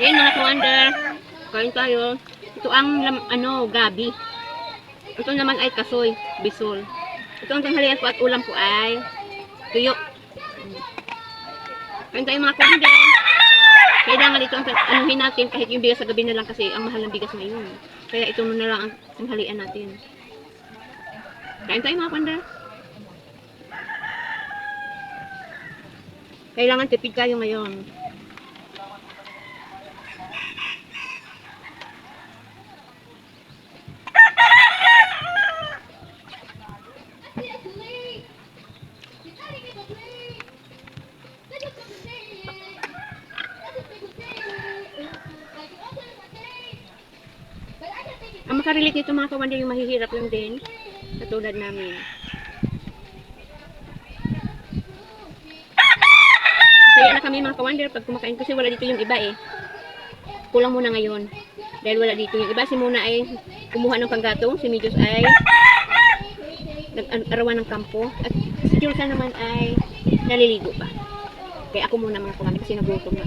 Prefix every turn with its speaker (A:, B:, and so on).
A: Ayan mga kawander, kain tayo. Ito ang gabi. Ito naman ay kasoy, bisol. Ito ang tanghalian ko at ulam ko ay tuyo. Kain tayo mga kawander. Kailangan ito ang anuhin natin kahit yung bigas sa gabi na lang kasi ang mahal ng bigas ngayon. Kaya ito muna lang ang tanghalian natin. Kain tayo mga kawander. Kailangan tipid tayo ngayon. Ang makarelate nito mga kawander yung mahihirap lang din katulad namin. Masaya na kami mga kawander pag kumakain kasi wala dito yung iba eh. Kulang muna ngayon. Dahil wala dito yung iba. Si Muna ay kumuha ng panggatong. Si Medios ay nag-arawan ng kampo. At si Julsa naman ay naliligo pa. Kaya ako muna mga kawander kasi nagutom na.